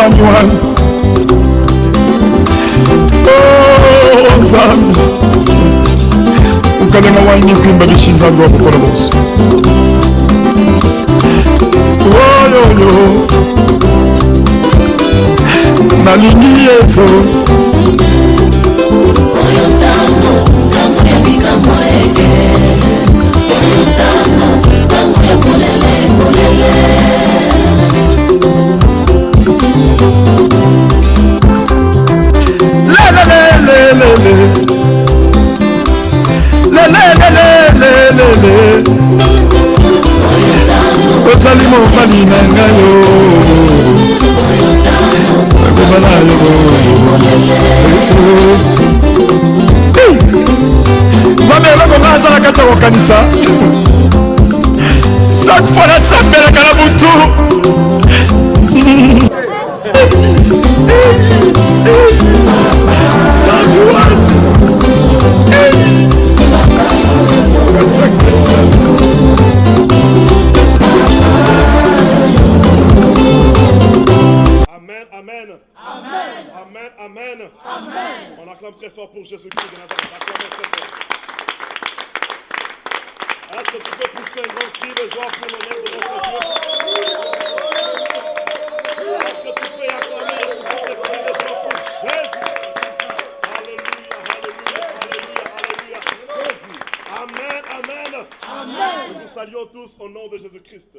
mobani wana. Oh Nzambe, ukalenga waini kwimba bishinzangu wa mukolo boso. Oyoyo nalingi Yesu. Oyo tango ya bikamwa eke. Oyo tango ya kulele. Osali mobali na ngai yo akobala yo Nzambe eloko nga azala kati ya kokanisa chaque fois nasambelaka na butu. Amen. On acclame très fort pour Jésus-Christ de Nazareth. Acclamez très fort. Est-ce que tu peux pousser un grand cri de joie pour l'honneur de notre Dieu? Est-ce que tu peux acclamer et pousser des cris de joie pour Jésus? Alléluia, alléluia, alléluia, alléluia. Amen. Nous vous saluons tous au nom de Jésus-Christ.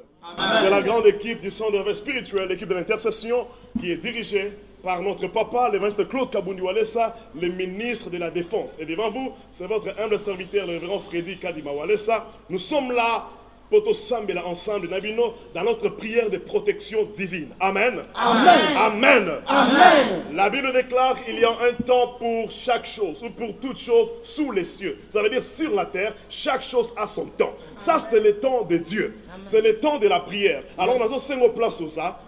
C'est la grande équipe du centre de réveil spirituel, l'équipe de l'intercession qui est dirigée par notre papa, l'évangéliste Claude Kaboundi Walesa, le ministre de la Défense. Et devant vous, c'est votre humble serviteur, le révérend Freddy Kadima Walesa. Nous sommes là, Poto Sambela, ensemble, dans notre prière de protection divine. Amen. La Bible déclare qu'il y a un temps pour chaque chose, ou pour toute chose sous les cieux. Ça veut dire sur la terre, chaque chose a son temps. Ça, c'est le temps de Dieu. C'est le temps de la prière. Alors, nous avons 5 places sur ça.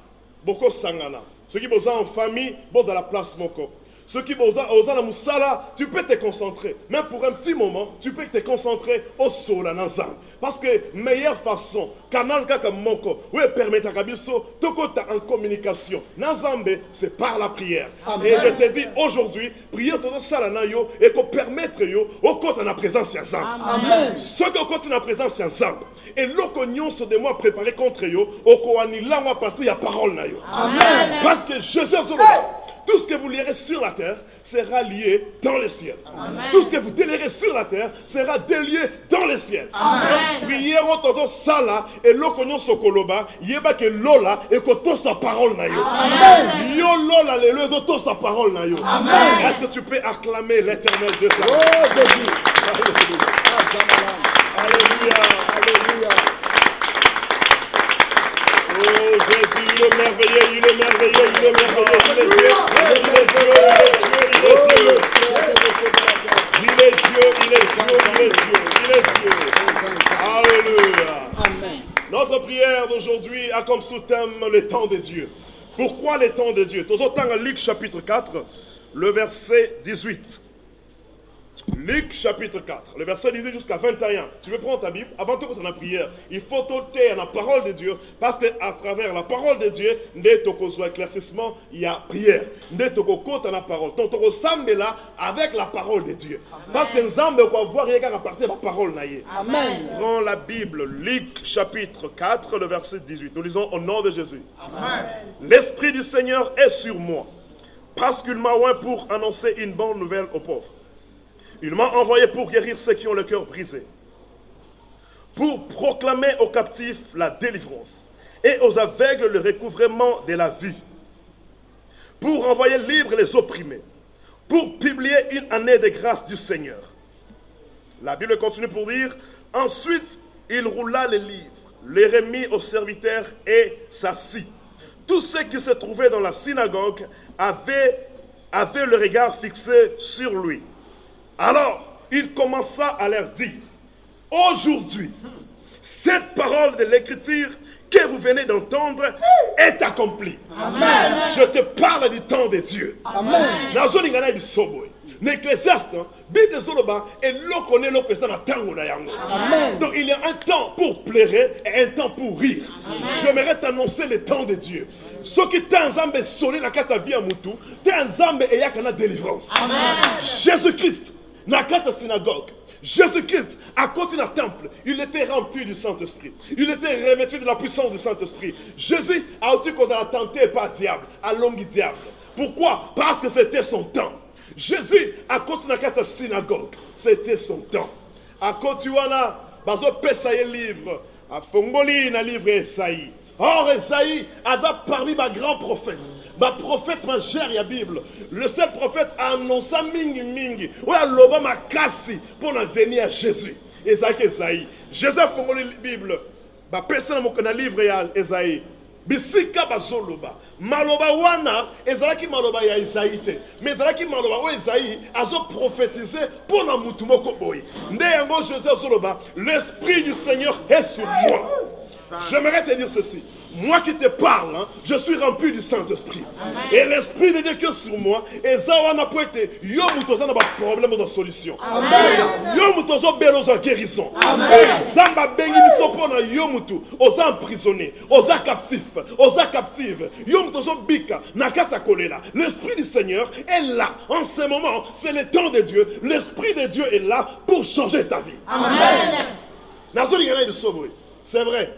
Boko Sangana. Ceux qui bossent en famille, bossent dans la place Moko. Ceux qui bossent dans Moussala, tu peux te concentrer. Même pour un petit moment, tu peux te concentrer au sol en ensemble. Parce que meilleure façon, canal kaka Moko, où permettre à Kabiso, tokota en communication. Nazambe, c'est par la prière. Amen. Et je te dis aujourd'hui, prière tout ça yo et qu'on permettre yo au côté en la présence ensemble. Amen. Ceux qui côté en la présence ensemble. Et l'ocognon se de moi préparé contre yo, au koani là on va partir la parole na yo. Amen. Parce que Jésus tout ce que vous lirez sur la terre sera lié dans le ciel. Amen. Tout ce que vous délirez sur la terre sera délié dans le ciel. Prière autour ça là et l'ocognon sokoloba, yeba que lola et que sa parole na yo. Amen. Yo lola les autos sa parole na yo. Amen. Est-ce que tu peux acclamer l'Éternel de sa parole? Oh Jésus. Alléluia. Alléluia. Oh Jésus, il est merveilleux, il est merveilleux, il est merveilleux, il est Dieu, il est Dieu, il est Dieu, il est Dieu, il est Dieu, il est Dieu, il est Dieu, il est Dieu. Alléluia. Amen. Notre prière d'aujourd'hui a comme sous-thème le temps de Dieu. Pourquoi le temps de Dieu? Tout autant à Luc chapitre 4, le verset 18. Luc chapitre 4, le verset 18 jusqu'à 21. Tu veux prendre ta Bible, avant tout quand on a prière, il faut t'ôter la parole de Dieu, parce qu'à travers la parole de Dieu, dès ton éclaircissement, il y a prière. Dès ton côté la parole, ton ressemble là avec la parole de Dieu. Amen. Parce que nous avons quoi voir rien qu'à partir de la parole. Amen. Prends la Bible, Luc chapitre 4, le verset 18. Nous lisons au nom de Jésus. Amen. L'Esprit du Seigneur est sur moi, parce qu'il m'a oint pour annoncer une bonne nouvelle aux pauvres. Il m'a envoyé pour guérir ceux qui ont le cœur brisé, pour proclamer aux captifs la délivrance et aux aveugles le recouvrement de la vue, pour envoyer libres les opprimés, pour publier une année de grâce du Seigneur. La Bible continue pour dire, ensuite il roula les livres, les remit aux serviteurs et s'assit. Tous ceux qui se trouvaient dans la synagogue avaient le regard fixé sur lui. Alors, il commença à leur dire, aujourd'hui, cette parole de l'Écriture que vous venez d'entendre est accomplie. Amen. Je te parle du temps de Dieu. Amen. L'Ecclésiaste, Bible Zoloba, et l'on connaît l'on que ça dans tango na yango. Donc il y a un temps pour pleurer et un temps pour rire. J'aimerais t'annoncer le temps de Dieu. Ce qui t'a ensemble sonné la carte vie à Moutou, t'es ensemble et y a qu'à la délivrance. Jésus-Christ, na carte synagogue. Jésus-Christ, à côté d'un temple, il était rempli du Saint-Esprit. Il était revêtu de la puissance du Saint-Esprit. Jésus a dit qu'on a tenté par diable, à longue diable. Pourquoi? Parce que c'était son temps. Jésus, à côté d'un carte synagogue, c'était son temps. À côté wana, bazo pesaye livre, à fongoli na livre Esaïe. Or Esaïe, Aza parmi ma grands prophètes, ma prophète majeur ya Bible, le seul prophète a annoncé mingi, ou a loba ma kasi pour venir à Jésus. Esaïe, Jésus a fongoli la Bible, ba pesa na livre ya Esaïe. Bisika bazoloba maloba wana ezalaki maloba ya Esaïe te mais ezalaki maloba o Esaïe azo prophétiser pour na mutu moko boy nde yango Jésus azoloba l'esprit du Seigneur est sur moi. J'aimerais te dire ceci. Moi qui te parle, je suis rempli du Saint-Esprit. Et l'Esprit de Dieu qui est sur moi, et ça, on a poété. Yo moutoza n'a pas de problème de solution. Yo moutoza belozo guérison. Zamba bengi misopona yo moutou. Osa emprisonné, osa captif, osa captive. Yo moutoza bika, nakata kolela. L'Esprit du Seigneur est là. En ce moment, c'est le temps de Dieu. L'Esprit de Dieu est là pour changer ta vie. Amen. C'est vrai.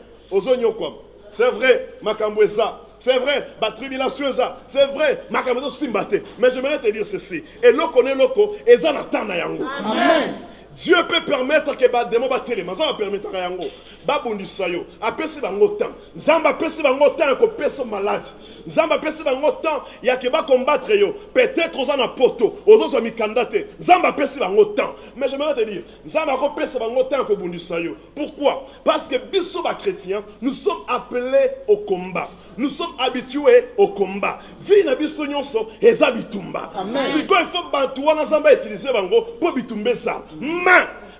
C'est vrai, Makamboueza. C'est vrai, ma tribulation, c'est vrai, Makamboueza Simbate. Mais j'aimerais te dire ceci. Et l'oko ne loko, et ça n'attend yango. Amen. Dieu peut permettre que les démons battent les mains. Ça va permettre à yango. Babundisa yo. Apesi bango temps. Zamba pesi bango temps ko peso malade. Zamba pesi bango temps ya ke ba combattre yo. Peut-être aux ana poto, aux autres mikandate. Zamba pesi bango temps. Mais j'aimerais te dire, Zamba ko pesi bango temps ko bundisa yo. Pourquoi? Parce que biso ba chrétiens, nous sommes appelés au combat. Nous sommes habitués au combat. Vie na biso nyonso eza bitumba. Si quoi il faut bantu wana Zamba utiliser bango pour bitumbe ça. Mais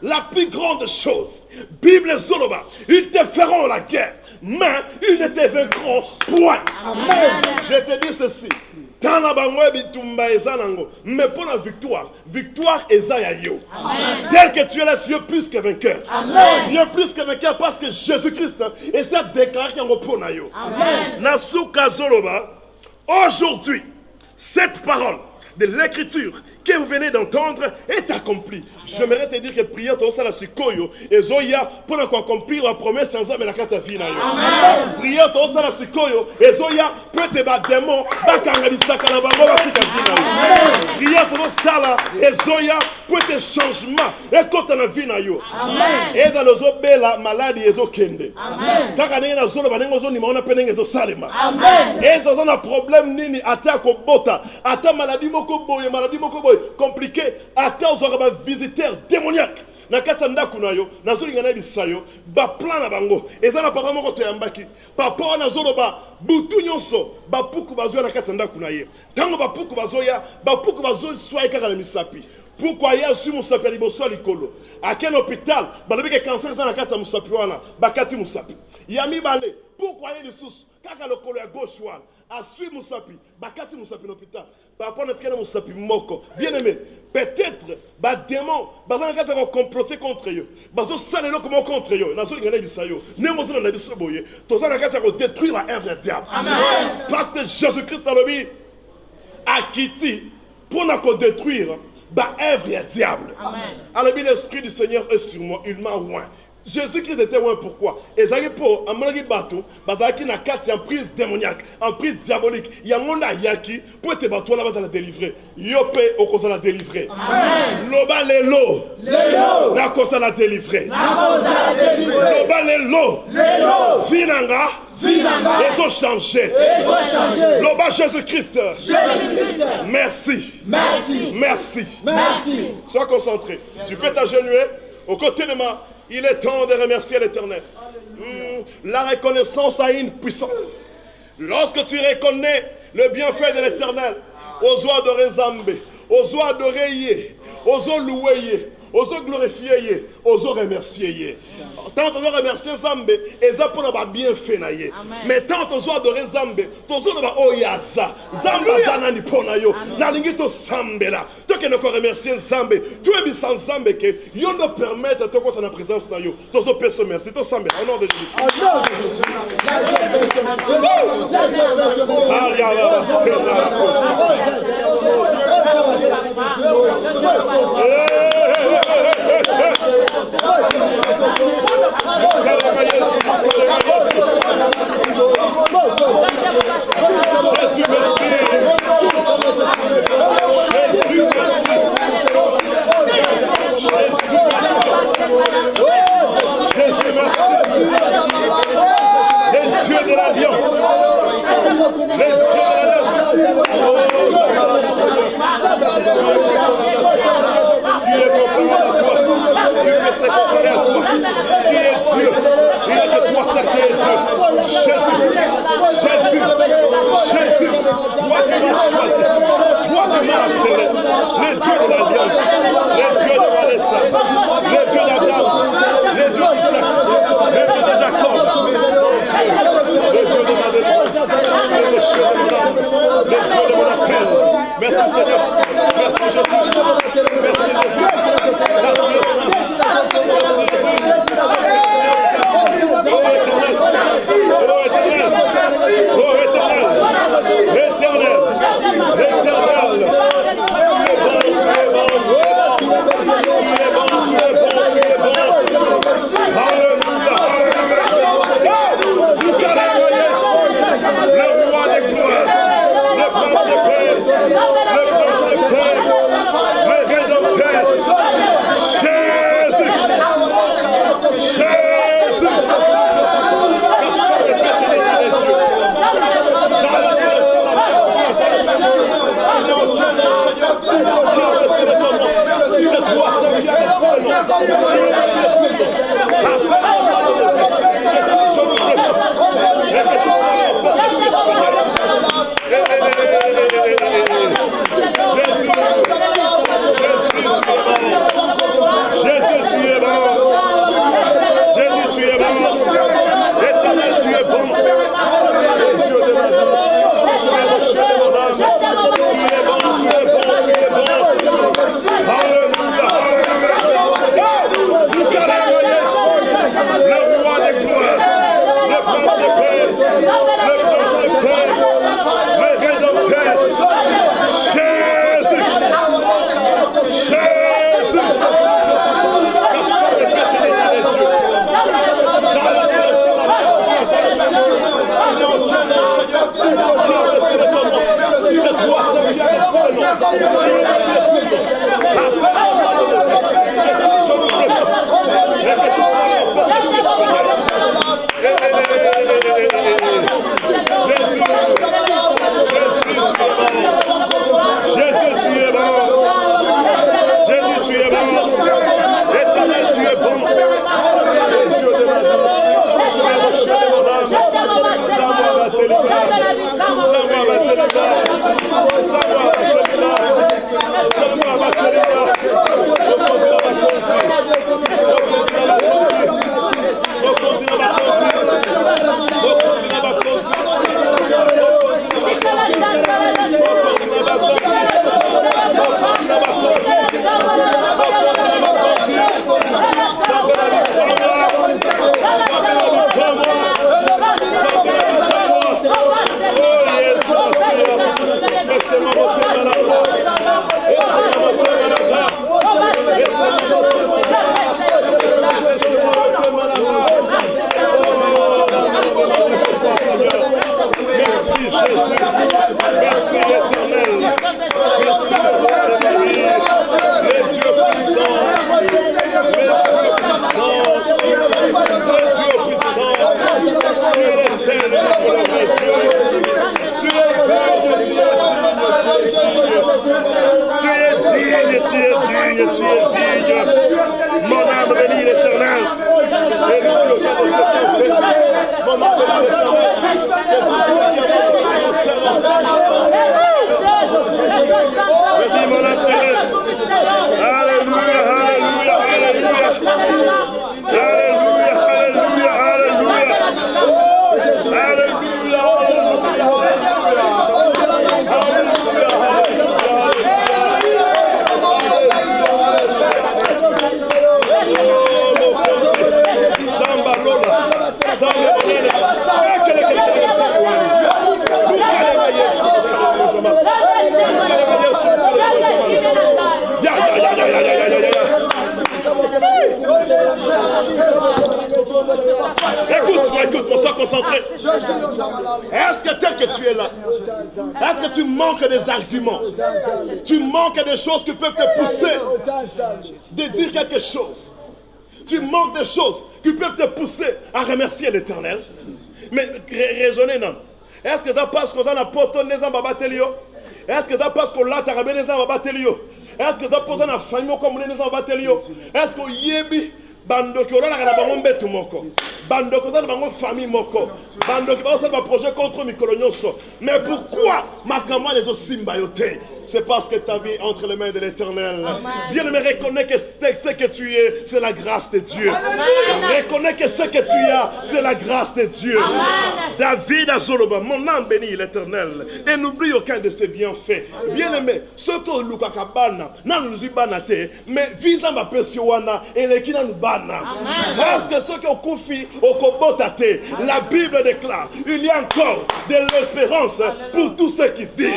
la plus grande chose, Bible Zoloba, ils te feront la guerre, mais ils ne te vaincront point. Amen. Je te dis ceci. Dans la bangoue bitumba ezanango, mais pour la victoire, victoire ezaya yo. Tel que tu es là, tu es plus que vainqueur. Amen. Tu es plus que vainqueur parce que Jésus-Christ essaie de déclarer qu'il y a un pour yo. Amen. Nasuka Zoloba, aujourd'hui, cette parole de l'écriture que vous venez d'entendre est accomplie. J'aimerais te dire que prière tout ça la sikoyo et zoya pour accomplir la promesse sans âme la carte vie na yo. Prière tout ça la sikoyo et zoya peut te battre démon bakanga bisaka na bango batika vie na yo. Prière tout ça la et zoya peut te changement et quand la vie na yo. Amen. Et dans les obela maladie et kende. Amen. Taka na zolo banengo zo ni maona penenge to salema. Amen. Et ça on a problème nini ata ko bota ata maladie moko boye compliqué ata ozora visiteur démoniaque na katanda kunayo nazolinga na bisayo ba plan na bango eza na papa moko to yambaki papa na zoloba butu nyonso ba puku bazoya na katanda kunaye tango ba puku bazoya swai kaka na misapi. Pourquoi il y a su Moussapi à Liboso à l'Ikolo? À quel hôpital? Balobi que cancer dans la carte à Moussapi wana, bakati Moussapi. Il y a mis balé. Pourquoi il y a des sous? Kaka le colo à gauche wana, à suivre Moussapi, bakati Moussapi l'hôpital. Par rapport à notre Moussapi moko. Bien aimé, peut-être ba démon, ba dans la carte à comploter contre eux. Bazo salé lo comment contre eux. Nazo ngana bisayo. Ne montre dans la biso boye. Tout ça la carte à détruire la œuvre du diable. Amen. Parce que Jésus-Christ a levé à Kiti pour nous détruire. Bah, œuvre et diable. Alors, l'esprit du Seigneur est sur moi, il m'a oint. Jésus-Christ était oint, pourquoi? Et ça est pour un malgré bateau, qui n'a quatre en prise démoniaque, en prise diabolique. Il y a un monde à yaki pour te battre là-bas dans la délivrer. Yopé au côté de la délivrer. Loba lelo. La cause à la délivrer. Loba lelo. Finanga. Ils ont changé. Loba Jésus-Christ. Merci. Sois concentré. Tu peux t'agenouiller au côté de moi. Il est temps de remercier l'Éternel. La reconnaissance a une puissance. Lorsque tu reconnais le bienfait de l'Éternel, aux oies de Rezambe, aux oies de Reye, aux oies louées, ozo glorifier, ozo remercier. Tant ozo remercier Zambé, eza pour na bien fait na ye. Mais tant ozo adorer Zambé, tozo na ba oyaza. Zamba zana ni pona yo. Na lingi to sambela. To que ne remercier Zambé. Tu es sans Zambé que yo ne permettre to ko na présence na yo. Tozo pèse merci. To sambé au nom de Jésus. Jésus, merci. Jésus, merci. Jésus, merci. Les dieux de l'alliance. Les dieux de l'alliance. Qui est comparé à toi? Qui est comparé à toi? Qui est Dieu? Il est que toi seul qui est Dieu. Jésus, Jésus, Jésus, toi qui m'as choisi, toi qui m'as appelé, les dieux de l'alliance, les dieux de Vanessa, les dieux d'Abraham, les dieux d'Isaac, les dieux de Jacob, les dieux de ma délivrance, les dieux de mon âme, les dieux de mon appel. Merci Seigneur, merci Jésus, merci Jésus, merci Dieu Saint, merci Jésus. L'éternel, Alléluia, alléluia. tu es là? Est-ce que tu manques des arguments? Tu manques des choses qui peuvent te pousser de dire quelque chose. Tu manques des choses qui peuvent te pousser à remercier l'Éternel. Mais raisonnez, non? Est-ce que ça passe qu'on a poto les gens babatelio? Est-ce que ça passe qu'on l'a tarabé les gens babatelio? Est-ce que ça pose dans la famille comme les gens babatelio? Est-ce qu'on yebi bandoki olala kana bango mbetu moko bandoki ozala bango famille moko bandoki bazosala projet contre mikolo nyonso? Mais pourquoi makambo les osimba yo te? C'est parce que ta vie est entre les mains de l'Éternel. Bien-aimé, reconnais que ce que tu es, c'est la grâce de Dieu. Reconnais que ce que tu as, c'est la grâce de Dieu. David a Zoloba, mon âme bénit l'Éternel et n'oublie aucun de ses bienfaits. Bien-aimé, ce que Luka Kabana, nan nous y banate, mais visa ma pesioana et les qui nous bana. Parce que ce que Koufi au Kobotate, la Bible déclare, il y a encore de l'espérance pour tous ceux qui vivent.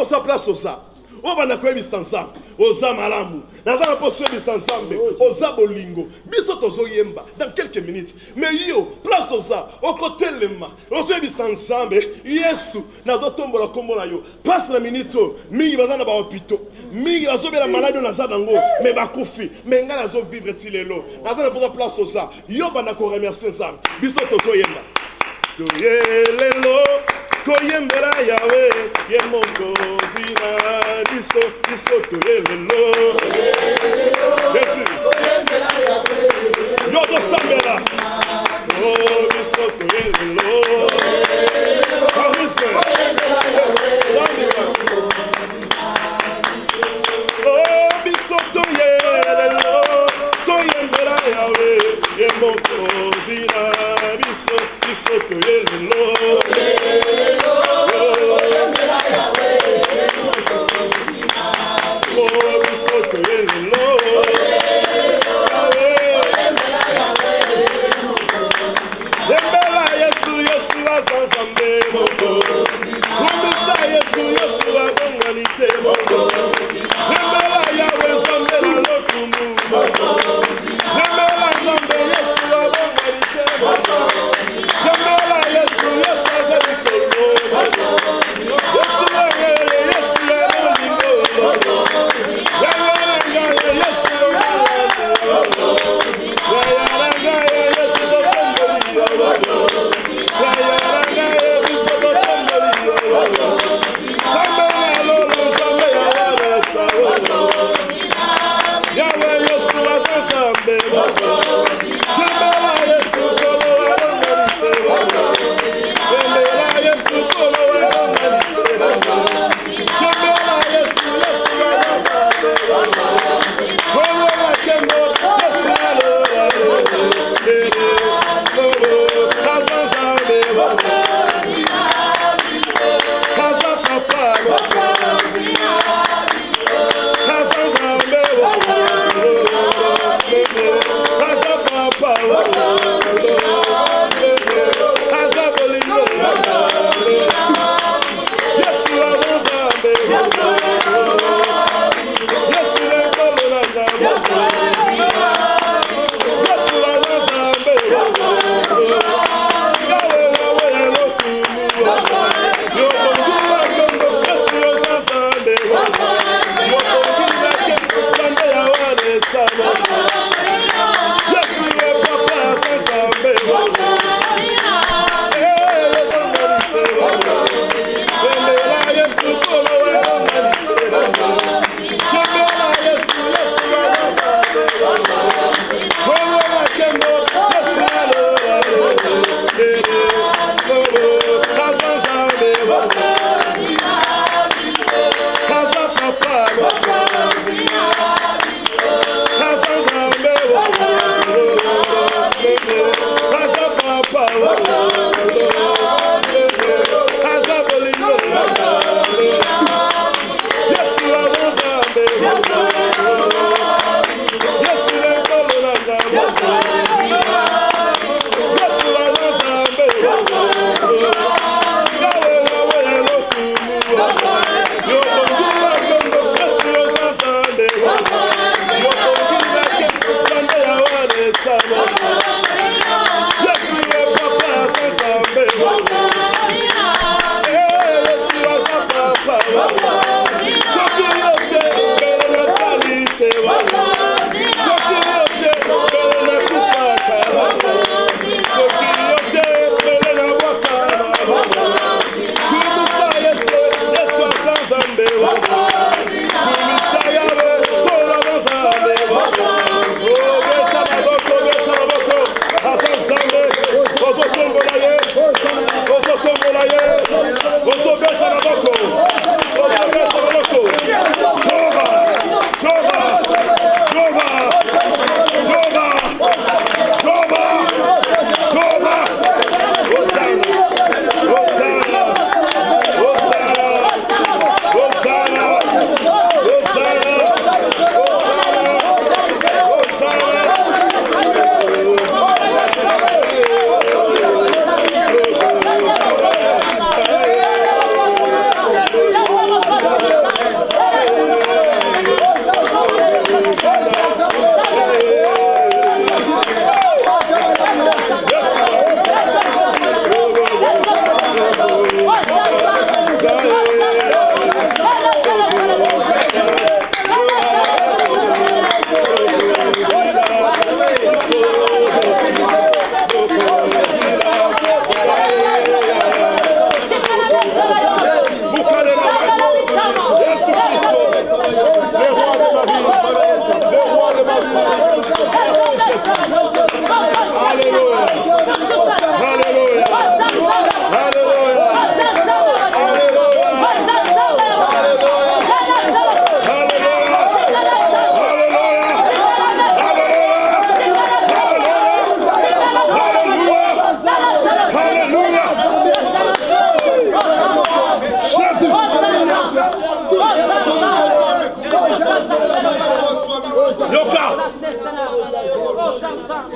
Pour sa place au ça. On va n'accueillir ensemble. Oza malamu. Nazana pour se mettre ensemble. Oza bolingo. Bisoto zoyemba. Dans quelques minutes. Mais yo, place oza. Au côté lema. On se met ensemble. Yesu. Nazo tombo la kombo na yo. Passe la minute. Mingi bazana ba hôpital. Mingi bazo be la malade na zadango. Mais ba kofi. Mais nga nazo vivre tilelo. Nazana pour sa place oza. Yo bana ko remercier ensemble. Bisoto zoyemba. Toyelelo. Koyembera Yahweh, Yemoko Zina, Diso Toyelelo. Merci. Yodo Samela. Oh, Diso Toyelelo. Parisien. Samela. Oh, Diso Toyelelo. Koyembera Yahweh, Yemoko Zina, Diso Toyelelo. Yes,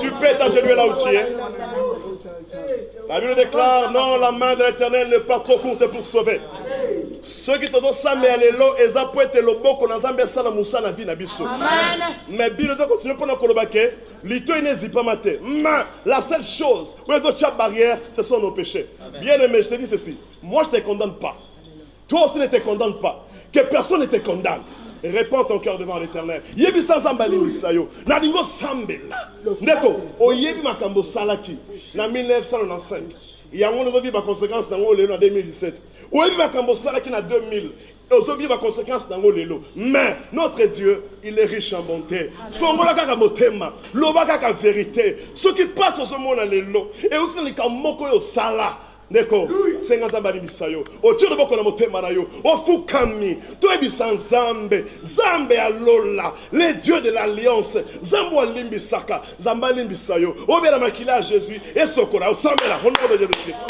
Tu peux t'agenouiller là où tu es. La Bible déclare, non, la main de l'Éternel n'est pas trop courte pour sauver. Ceux qui te donnent ça, mais allélo, et ça peut être le bon qu'on a zambé ça la moussa la vie na biso. Mais Bible ça continue pour nous colobaquer. L'ito n'hésite pas mater. Mais la seule chose, où les autres barrières, ce sont nos péchés. Bien aimé, je te dis ceci. Moi, je ne te condamne pas. Toi aussi ne te condamne pas. Que personne ne te condamne. Répands ton cœur devant l'Éternel. Yebi sans zambali misayo. Nadingo sambela. Ndeko, oyebi makambo salaki. Na 1995. Il y a un autre conséquence dans le 2017. Oyebi makambo salaki na 2000. Et aux autres conséquences dans le lelo. Mais notre Dieu, il est riche en bonté. Songola kaka motema, loba kaka vérité. Ce qui passe au monde dans le lelo. Et aussi les kamoko yo sala. Neko, senga bali misayo. O tiro boko na motema na yo. O fukami, to ebisan zambe, zambe alola, les dieux de l'alliance, zambo alimbi saka, zamba limbi sayo. O bela makila Jésus et sokola, o sambela, au nom de Jésus Christ.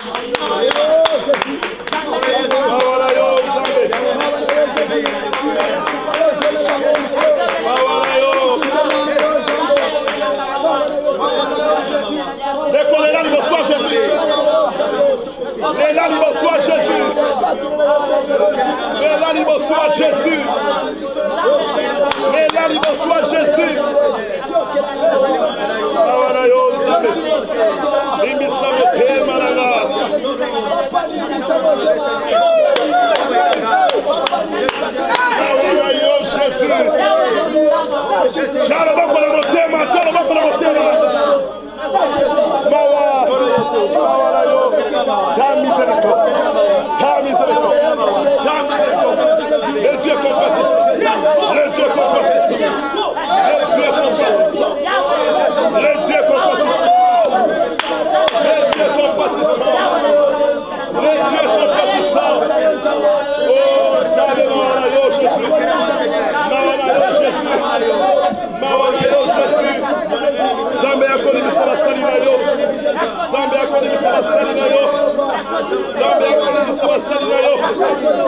Awala yo zambe. Awala yo. Décollez là, il bonsoir Jésus. Les là, il bonsoir Jésus. Les là, il bonsoir Jésus. Les là, il bonsoir Jésus. Awala yo zambe. Limbi sambe te malala. Awala yo Jésus. Chalo bako na motema, chalo bako na motema. Mawa, mawa la yo. Ta miséricorde, ta miséricorde, ta miséricorde. Le Dieu compatissant, le Dieu compatissant, le Dieu compatissant, le Dieu compatissant, le Dieu compatissant, le Dieu compatissant. Oh, salut mawa la yo Jésus, mawa la yo Jésus, mawa la yo Jésus. Zambe yako ni misala sali na yo. Zambe yako ni misala sali na yo. Zambe yako ni misala sali na yo.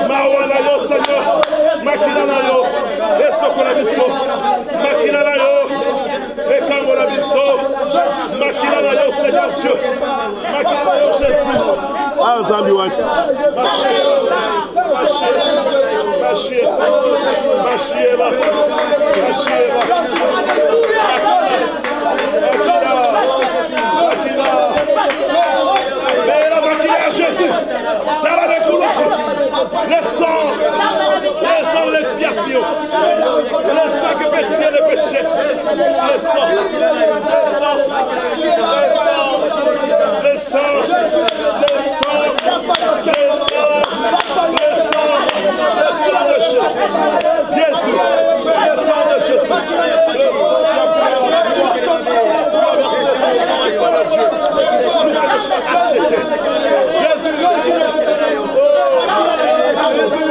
Mawa na yo Seigneur. Makila na yo. Esoko na biso. Makila na yo. Ekango na biso. Makila na yo Seigneur Dieu. Makila na yo Jésus. Ah zambi waki. Mashieva. Mais la maquille à Jésus, dans la récoulation, le sang de l'expiation, le sang qui peut tuer le péché, le sang, de Jésus, Jésus, le sang de Jésus, le sang qui a pris la croix, tu as versé ton sang et ton Dieu, nous ne pas acheter. Jésus, Jésus,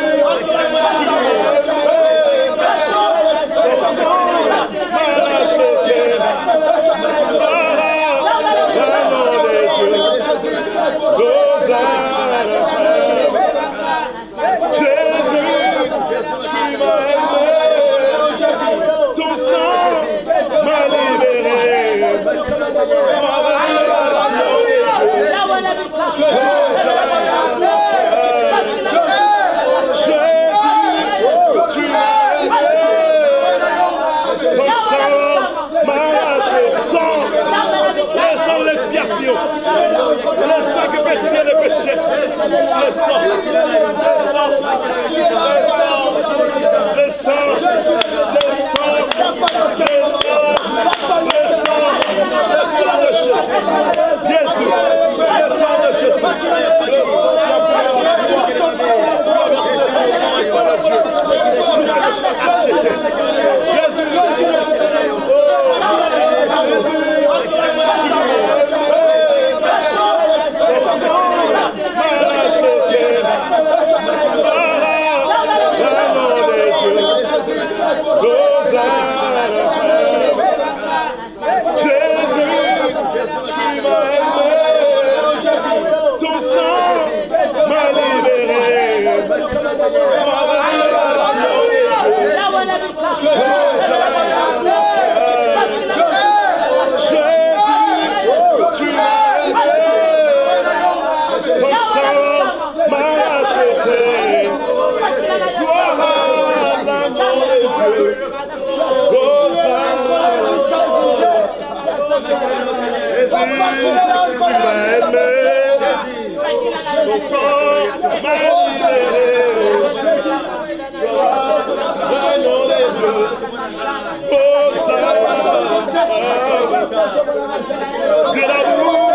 De l'amour,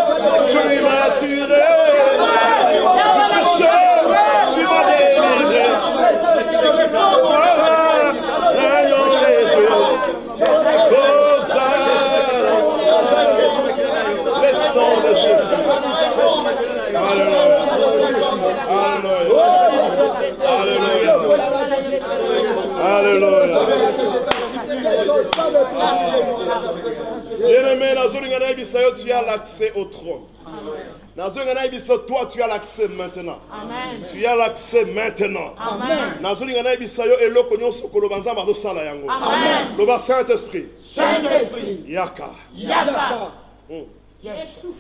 tu m'as tiré. Du péché, tu m'as délivré. Voilà, rayon des dieux. Le sang de Jésus. Alléluia. Alléluia. Alléluia. Bien-aimé, tu as l'accès au trône. Toi, tu as l'accès maintenant. Amen. Tu as l'accès maintenant. Amen. Amen. Le Saint-Esprit. Saint-Esprit. Yaka. Yaka.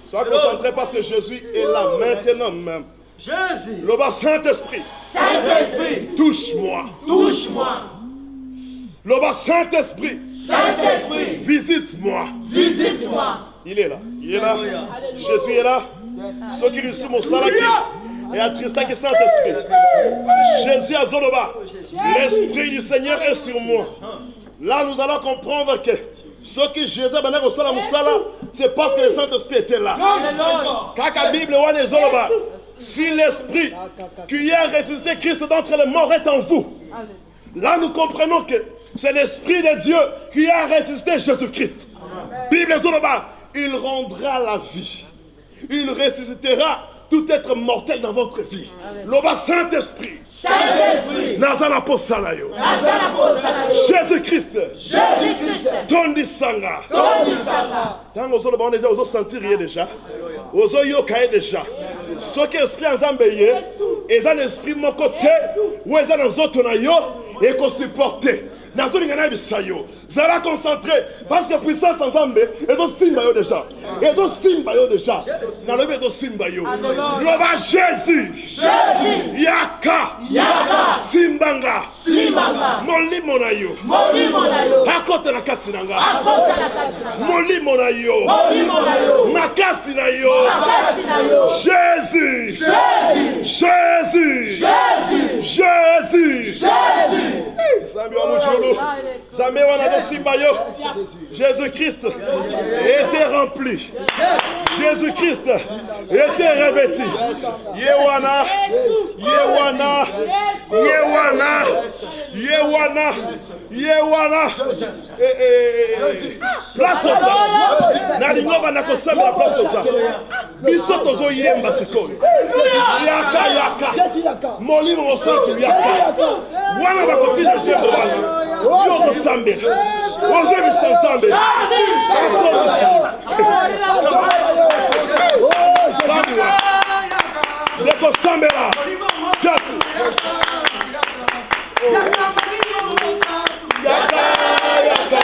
Sois concentré parce que Jésus est là maintenant même. Jésus. Le Saint-Esprit. Saint-Esprit. Touche-moi. Touche-moi. Le Saint-Esprit. Saint-Esprit. Visite-moi. Visite-moi. Il est là. Il est là. Jésus est là. Ceux qui lui sont mon salaki. Et à Tristan qui est Saint-Esprit. Jésus à Zoloba. L'Esprit du Seigneur est sur moi. Là, nous allons comprendre que ce que Jésus a au Salam Moussala, c'est parce que le Saint-Esprit était là. Quand la Bible est Zoloba, si l'Esprit qui a ressuscité Christ d'entre les morts est en vous, là nous comprenons que c'est l'Esprit de Dieu qui a ressuscité Jésus-Christ. Bible Zoloba, il rendra la vie. Il ressuscitera tout être mortel dans votre vie. L'Oba Saint-Esprit. Saint-Esprit. Nazana Posalayo. Jésus-Christ. Jésus-Christ. Tondi Sanga. Tondi Sanga. Tant que vous avez déjà, vous sentir déjà. Vous avez déjà. Ce qui est esprit en Zambéye, et un esprit de mon côté, ou est dans autres nayo, et qu'on supporte. Nazoni ngana bisayo. Zara concentré parce que puissance ensemble et do simba yo déjà. Et do simba yo déjà. Na lobe do simba yo. Loba Jésus. Jésus. Yaka. Yaka. Simbanga. Simbanga. Molimo na yo. Molimo na yo. Akota na kati nanga. Akota na kati nanga. Molimo na yo. Molimo na yo. Makasi na yo. Makasi na yo. Jésus. Jésus. Jésus. Jésus. Jésus. Jésus. Zambi wa muchulu. Zambi wana do simba yo. Jésus-Christ était rempli. Jésus-Christ était revêtu. Yewana. Yewana. Yewana. Yewana. Yewana. Place ça. Na lingoba na kosamba la place ça. Biso tozo yemba sikoyo. Yaka yaka. Molimo mosantu yaka. Wana bakoti na zembo wana. Yo kosambe. Ozo bisansambe. Sambe. Deko sambe la. Jésus. Yaka yaka.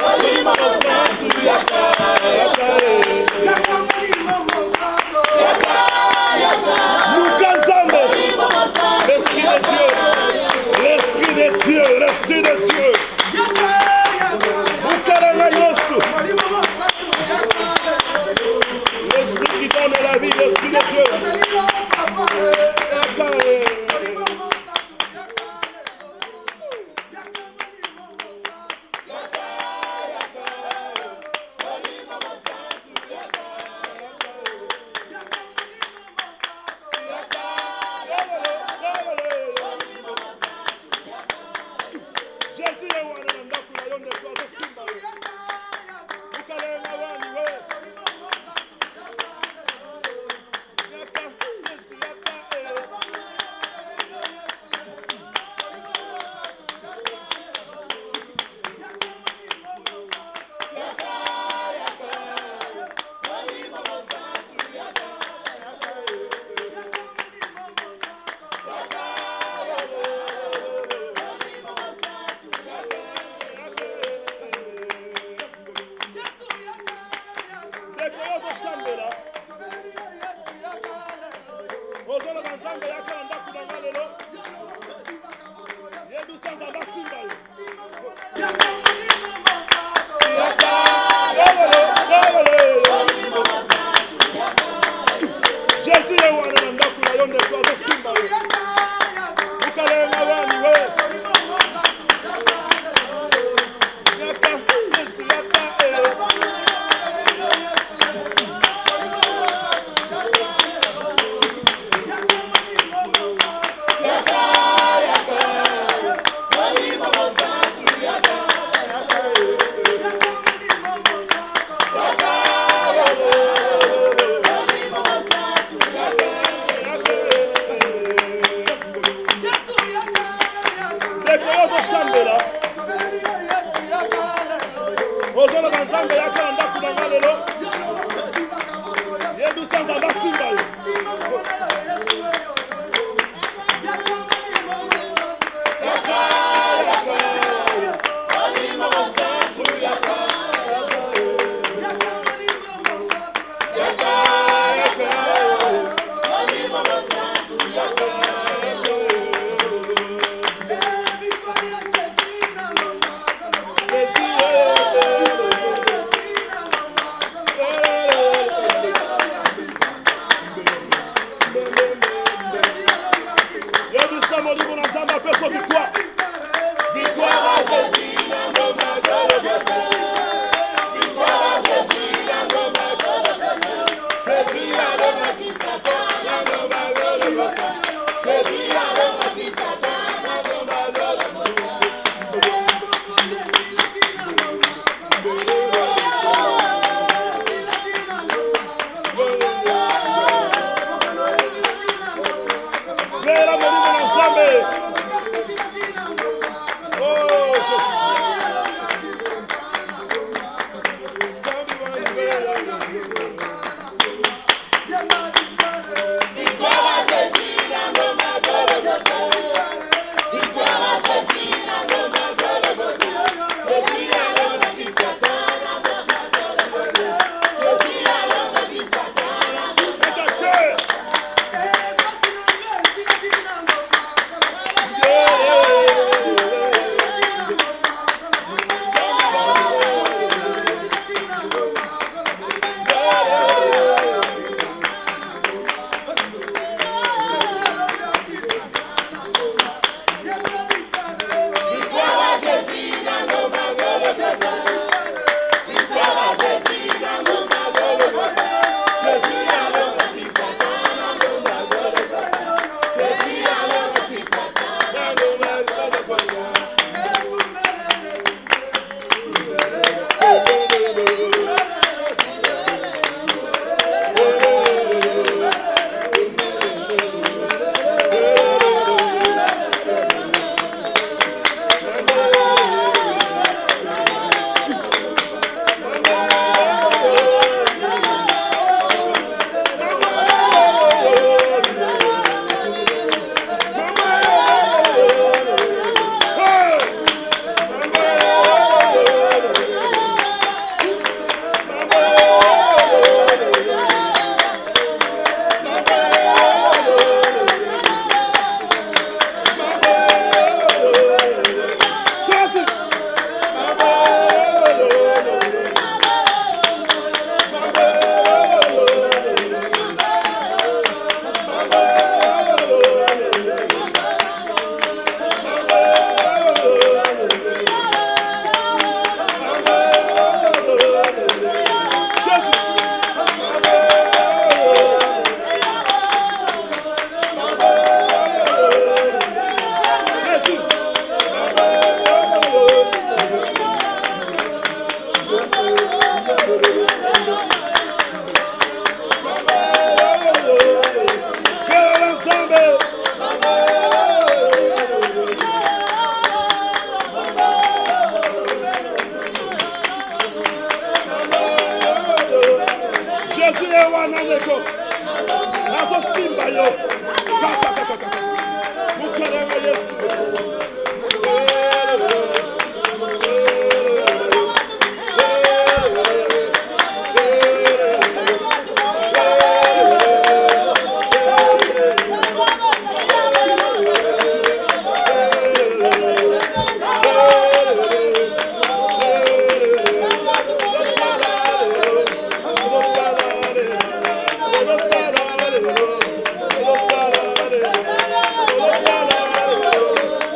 Molimo mosantu yaka yaka. L'Esprit de Dieu, l'Esprit de Dieu, l'Esprit de Dieu. L'Esprit qui donne la vie, l'Esprit de Dieu. nzambe yaka na ndako na nga lelo yebisa nzambe asimba yo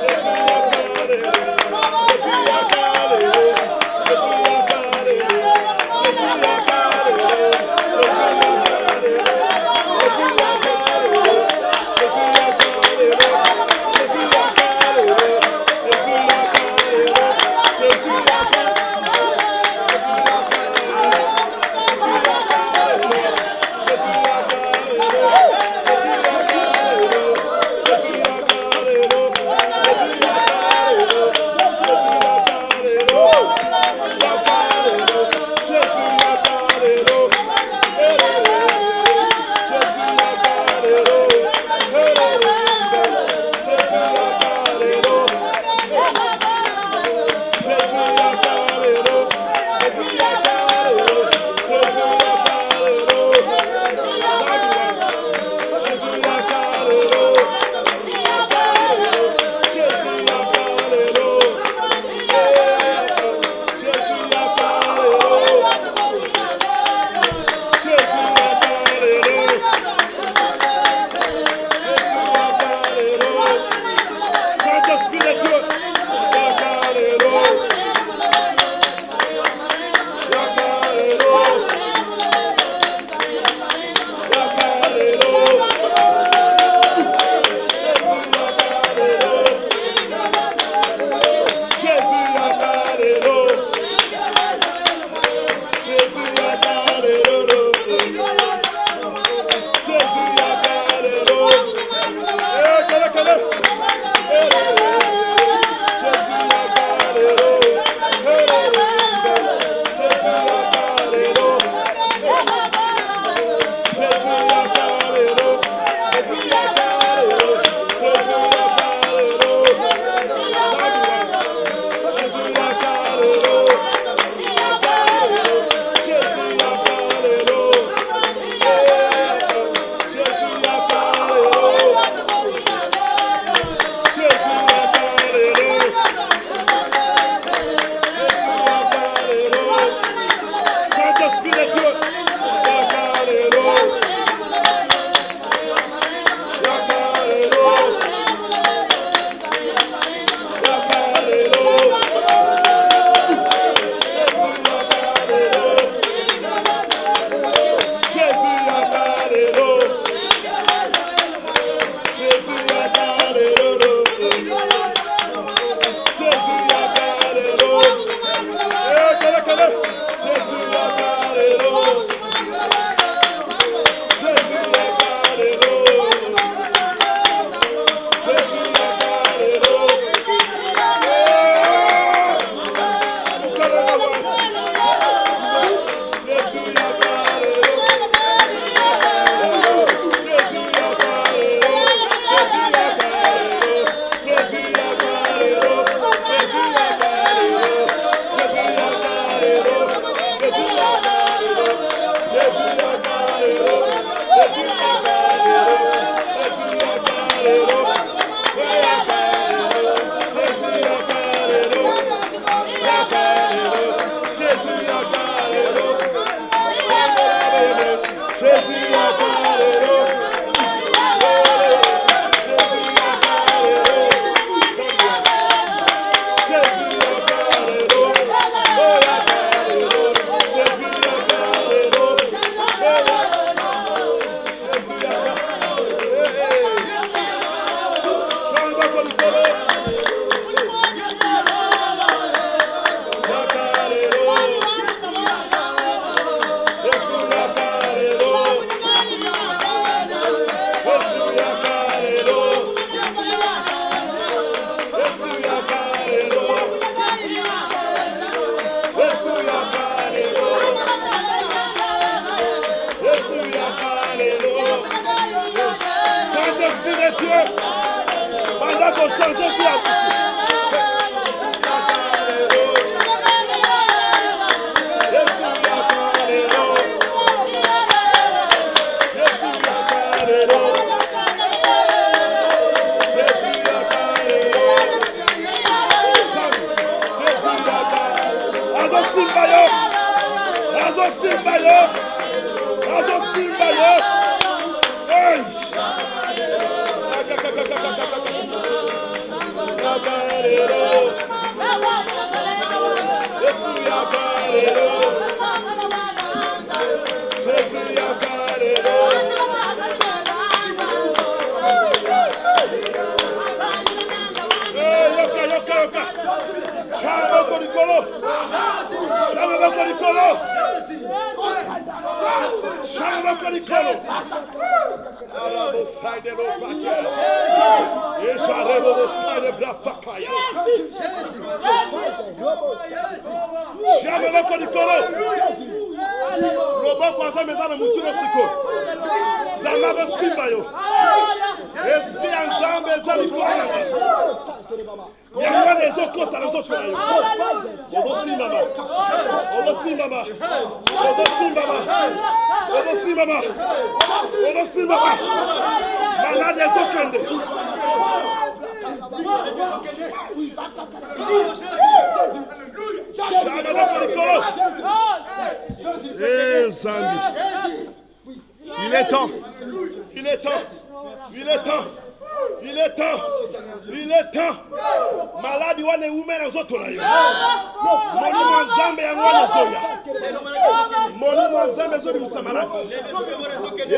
Yes, changer vie à tout. Il est temps. Il est temps. Il est temps. Il est temps. Il est temps. Maladi wane ume na zoto na yo. Moni mwanzambe ya mwana zoya. Moni mwanzambe zo bimsa maladi.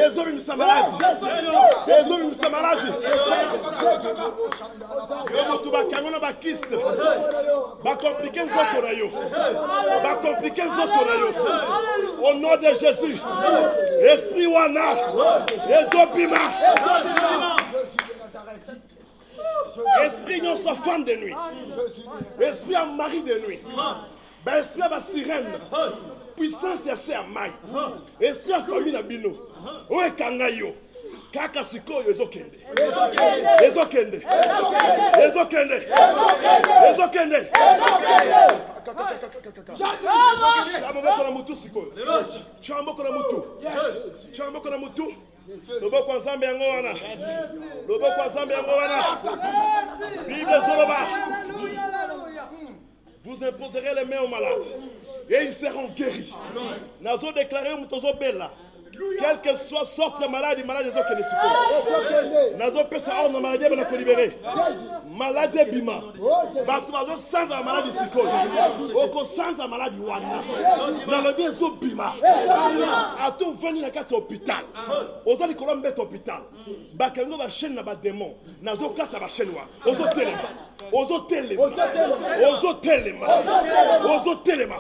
Ezo bimsa maladi. Ezo bimsa maladi. Yo mutu bakangona bakiste. Ba compliquer zoto na yo. Ba compliquer zoto na yo. Au nom de Jésus. Esprit wana. Ezo bima. Esprit non soit femme de nuit. Esprit à mari de nuit. Ben esprit à sirène. Puissance de ser mai. Esprit à famille na bino. Oe kangayo. Kaka siko ezokende. Ezokende. Ezokende. Ezokende. Chambo na mutu siko. Chambo na mutu. Chambo na mutu. Lobo kwa Nzambe yango wana. Lobo kwa Nzambe yango wana. Bible zoloba. Vous imposerez les mains aux malades et ils seront guéris. Nazo déclaré mutozo bella. Quelle que soit sorte de maladie, maladie zo kene siko. Nazo pesa on maladie ba ko libérer. Maladie bima. Batu bazo sans la maladie siko. Oko sans la maladie wana. Na le bien zo bima. Ato veni na kati hôpital. Ozo li kolombe hôpital. Ba kengo ba chaîne na ba démon. Nazo kata ba chaîne wa. Ozo telema. Ozo telema. Ozo telema. Ozo telema.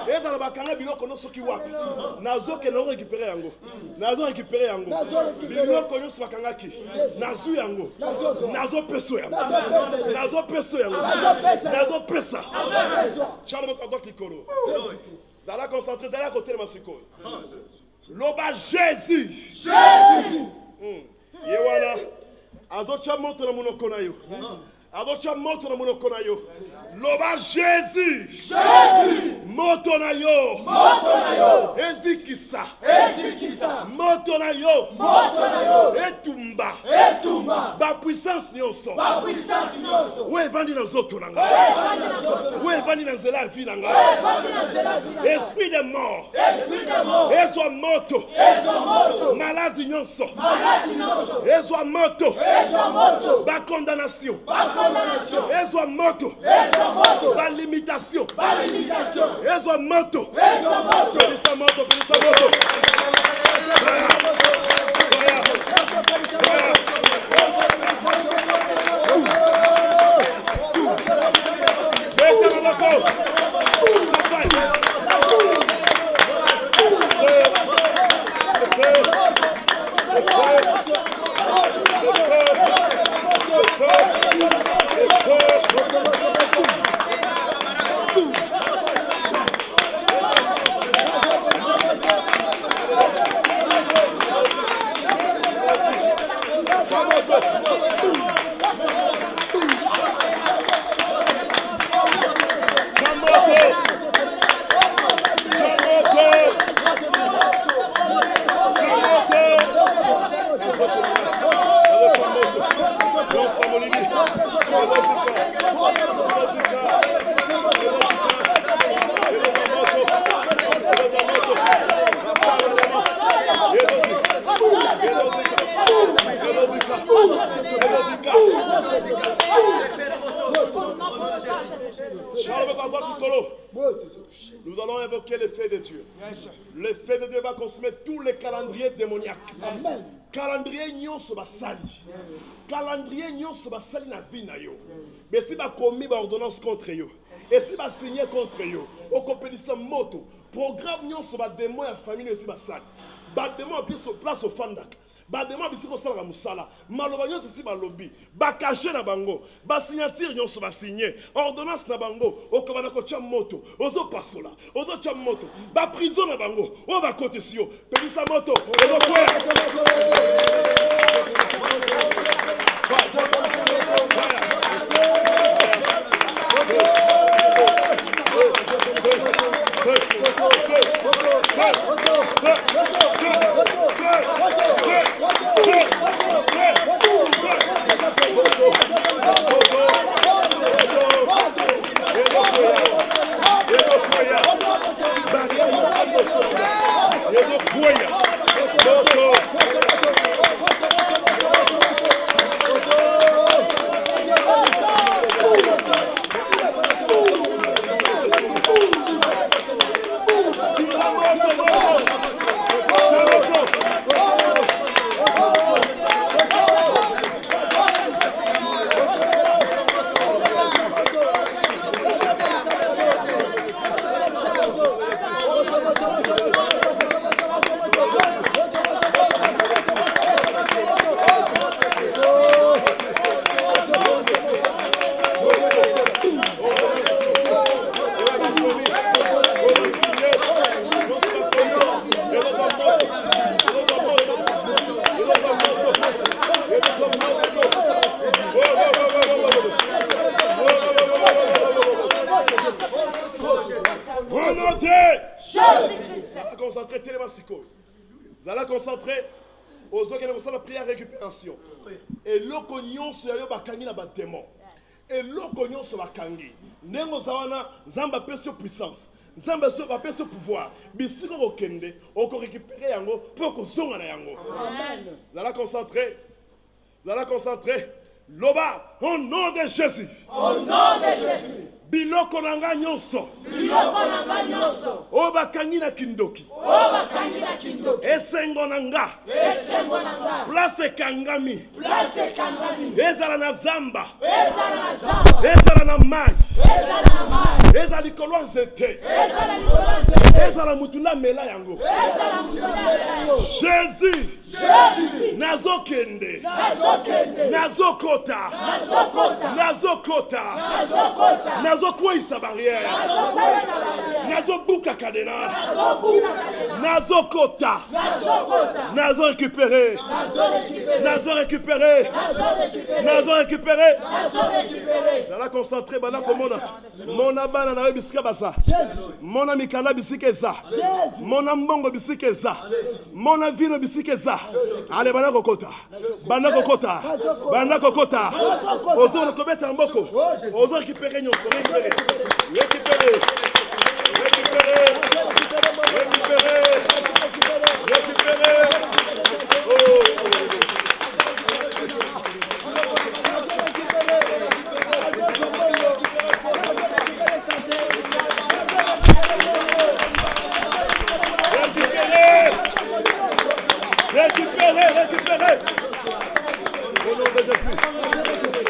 Eza na ba kanga biloko no soki wapi. Nazo ke na récupérer yango. Nazo récupérer yango. Biloko no soki kangaki. Nazo yango. Nazo peso yango. Nazo peso yango. Nazo pesa. Charles Bokadok Likolo. Zala concentré, zala côté de ma siko. Loba Jésus. Jésus. Yewana. Azocha moto na monoko na yo. Azocha moto na monoko na yo. Loba Jésus. Jésus. Moto na yo. Moto na yo. Ezikisa. Ezikisa. Moto na yo. Moto na yo. Etumba. Etumba. Ba puissance nyonso. Ba puissance nyonso. We vandi na zoto na nga. We vandi na zela vi na nga. Esprit de mort. Esprit de mort. Ezwa moto. Ezwa moto. Maladie nyonso. Maladie nyonso. Ezwa moto. Ezwa moto. Ba condamnation. Ba condamnation. Ezwa moto. Ezwa moto. Ba limitation. Ba limitation. Ezwa moto. Ezwa moto. Pelisa moto. Pelisa moto. Nous allons invoquer le feu de Dieu. Le feu de Dieu va consommer tous les calendriers démoniaques. Amen. Calendrier nyonso basali. Calendrier nyonso basali na vie na yo. Mais si ba commis ba ordonnance contre yo. Et si ba signé contre yo, au compétition moto, programme nyonso ba démon ya famille aussi basali. Ba démon plus place au fandak. Ba démon bisi ko sala musala. Maloba nyonso si ba lobby. Ba caché na bango. Ba signature nyonso ba signé. Ordonnance na bango. O ko bana ko tia moto. Ozo pasola. Ozo tia moto. Ba prison na bango. O ba côté si yo. Pelisa moto. Ozo kwea. Vous allez concentrer aux autres qui ont la prière récupération. Et l'ocognon sur yo bakangi na démon. Et l'ocognon sur bakangi. Nengo zawana zamba peso puissance. Zamba va peso pouvoir. Bisiko ko kende, on ko récupérer yango pour ko zonga na yango. Amen. Vous allez concentrer. Vous allez concentrer. Loba au nom de Jésus. Au nom de Jésus. Biloko nanga nyonso. Biloko nanga nyonso. Obakangi na kindoki. Obakangi na kindoki. Esengo nanga. Esengo nanga. Place kangami. Place kangami. Ezala na zamba. Ezala na zamba. Ezala na mai. Ezala na mai. Ezala likolo nzete. Ezala likolo nzete. Ezala mutuna mela yango. Ezala mutuna mela yango. Jésus. Jésus. Nazokende. Nazokende. Nazokota. Nazokota. Nazokota. Nazokota. Nazokwisa barrière. Nazobuka kadena. Nazokota. Nazo récupéré. Nazo récupéré. Nazo récupéré. Ça l'a concentré bana komona. Mona bana na bisika basa. Mona mikala bisika eza. Mona mbongo bisika eza. Mona vino bisika eza. Allez bana kokota. Bana kokota. Bana kokota. Ozo kobeta mboko. Ozo récupérer nyonso. Récupérer. Récupérer. Récupérer. Récupérer. Récupérer. Oh. Récupérer. Récupérer. Au nom de Jésus.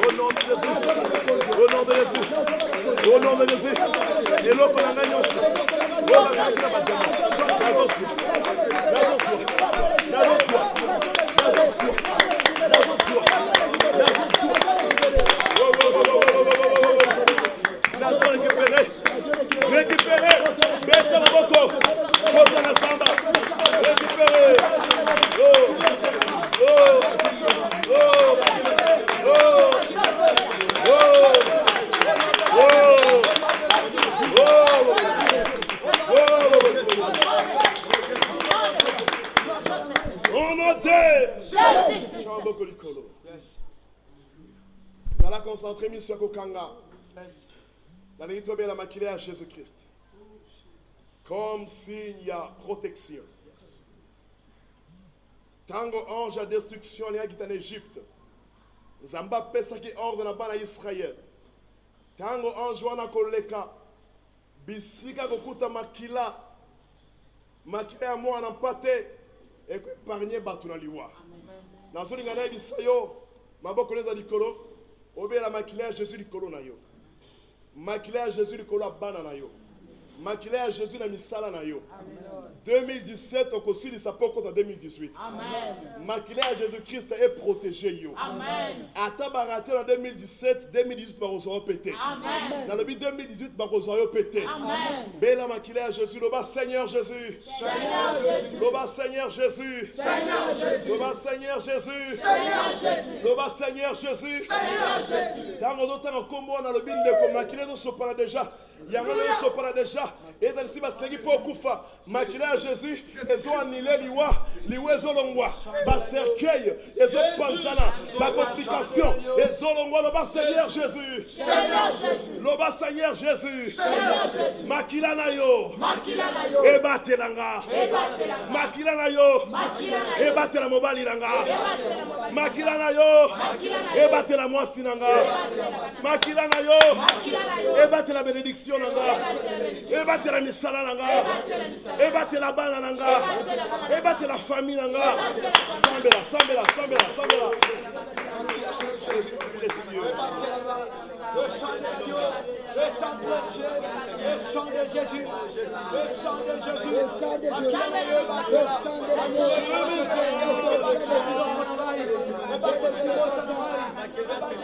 Au nom de Jésus. Au nom de Jésus. Au nom de Jésus. Et l'eau qu'on a gagné aussi. Récupérer. Récupérer. Mettez la boko. Côté la samba. Récupérer. Oh. Oh. Oh. Oh. Oh. Voilà concentré mission Kokanga. La vérité bien la maquillée à Jésus-Christ. Comme signe y a protection. Tango ange à destruction il y a qui en Égypte. Zamba pesa qui ordre na bana Israël. Tango ange wana koleka bisika kokuta makila ya mwana mpate ekoepargne bato na liwa nazolinga nayebisa yo maboko neza likolo obela makila ya Jésus likolo na yo makila ya Jésus likolo ya bana na yo makila ya Jésus na misala na yo 2017 okosilisa po kota 2018 makila ya Jésus-Christ est protégé yo ata barate na 2017 2018 bakozwa pété na lobi 2018 bakozwa yo pété bela makila ya Jésus loba Seigneur Jésus loba Seigneur Jésus loba Seigneur Jésus loba Seigneur Jésus tango zotanga kombo na lobi ndeko makila zo sopana déjà yango zo sopana déjà ezalisi basengi po kufa makila ya Jésus ezo anile liwa ezolongwa bacercueil ezopanzana bacomplication ezolongwa loba Seigneur Jésus loba Seigneur Jésus makila na yo ebatelanga makila na yo ebatela mobali nanga makila na yo ebatela mwasi nanga makila na yo ebatela bénédiction nanga ebatela misala nanga ebatela bana nanga ebatela famille nanga sambela précieux Le sang d'agneau, le sang précieux, le sang de Jésus, le sang de Jésus, le sang de Dieu, le sang de l'agneau, le sang de l'agneau, le sang précieux, le sang précieux,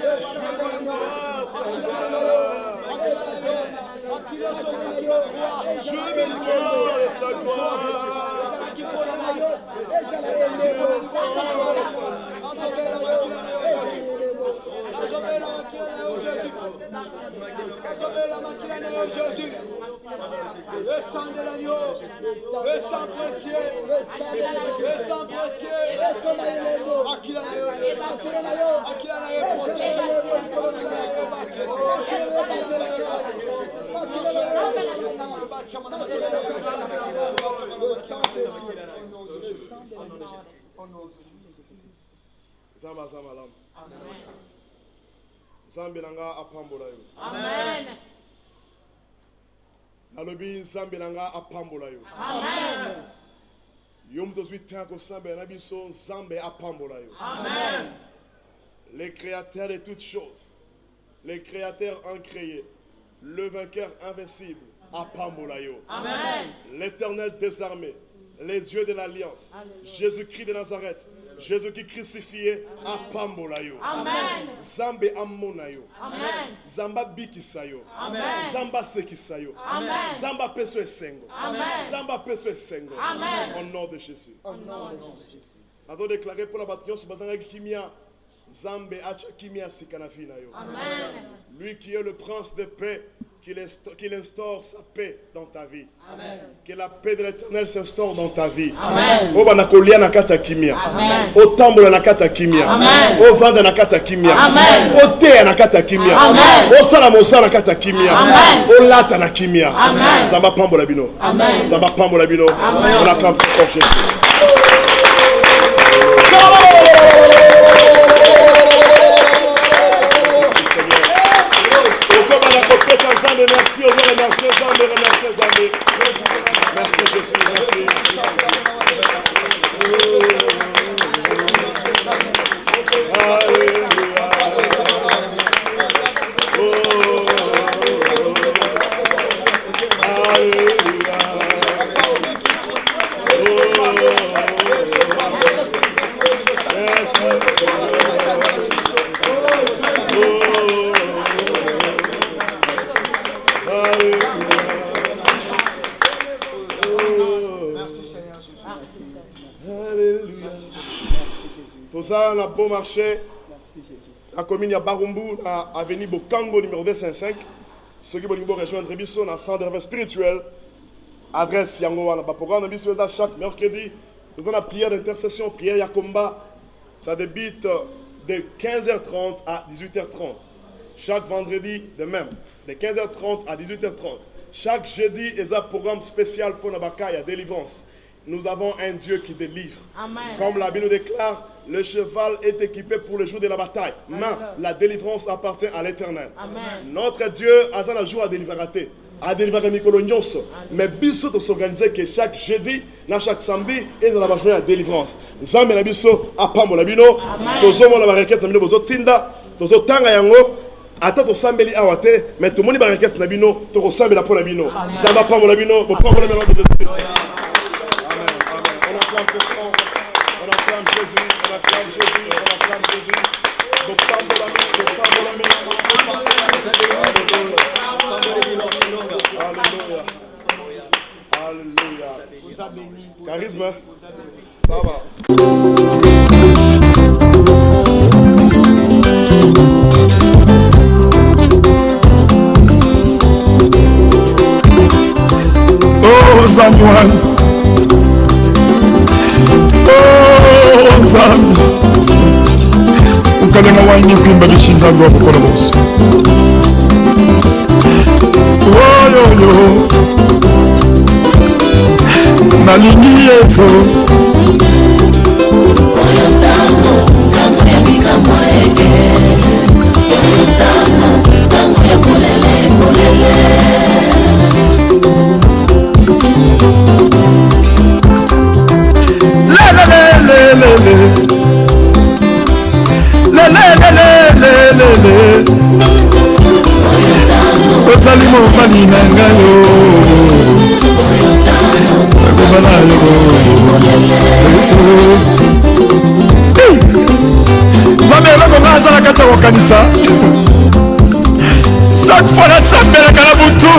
Zamba lam. Zambe nanga apambola yo. Amen. Nalobi zambe nanga apambola yo. Amen. Yom to suite ko zambe na biso zambe apambola yo. Amen. Les créateurs de toutes choses, les créateurs incréés, le vainqueur invincible, apambola yo. Amen. L'Éternel des armées, les dieux de l'alliance, Jésus-Christ de Nazareth, Jésus qui crucifié à Pambolayo. Amen. Zambe amonayo. Amen. Zamba bikisayo. Amen. Zamba sekisayo. Amen. Zamba peso esengo. Amen. Zamba peso esengo. Amen. Au nom de Jésus. Au nom de Jésus. Ado déclaré pour la bataillon sur bazanga kimia. Zambe acha kimia sikana yo. Amen. Lui qui est le prince de paix, qu'il instaure sa paix dans ta vie. Amen. Que la paix de l'Éternel s'instaure dans ta vie. Amen. O banakolia na kata kimia. Amen. O tambola na kata kimia. Amen. O vanda na kata kimia. Amen. O tea na kata kimia. Amen. O sala mosa na kata kimia. Amen. O lata na kimia. Amen. Zamba pambola bino. Amen. Zamba pambola bino. Amen. On acclame fort Jésus. Merci, on veut remercier Zambé, remercier Zambé. Merci Jésus, merci. Alléluia. Alléluia. Merci Seigneur. Tout ça, on a beau marché. La commune à Barumbu, à avenue Bokango, numéro 255. Ceux qui veulent rejoindre Bisso, dans le centre de spirituel. Adresse Yango, on a pas programme de chaque mercredi. Nous avons la prière d'intercession, prière Yakomba. Ça débute de 15h30 à 18h30. Chaque vendredi, de même, de 15h30 à 18h30. Chaque jeudi, il y a un programme spécial pour Nabaka, il y a délivrance. Nous avons un Dieu qui délivre. Amen. Comme la Bible déclare, le cheval est équipé pour le jour de la bataille. Mais la délivrance appartient à l'Éternel. Notre Dieu a un jour à délivrer. à délivrer Mikolo Nyonso. Mais biso de s'organiser que chaque jeudi, chaque samedi, et dans la journée de délivrance. Zambe na biso, apambo la bino, tozomo la requête na bino bozo tinda, tozo tanga yango, ata to sambeli awate, mais tout le monde ba requête na bino, to sambela pour la bino. Zamba pambo la bino, bo pambo la bino de Jésus. Amen, amen. On acclame Jésus, on acclame Jésus, on acclame Jésus. Bo pambo la bino, bo pambo la bino. Alléluia. Alléluia. Charisme, ça va. Oh, Samuel. Oh, Samuel. Ukalenga waini kwimba bishinza ngo kukola bose. Oh, yo, yo. Nalingi Yesu. Oyo tango ya bikamwa eke. Oyo tango ya kulele. Osali mobali na ngai yo. Zamela ko ngazala kata ko kanisa. Chaque fois la sambela kala butu.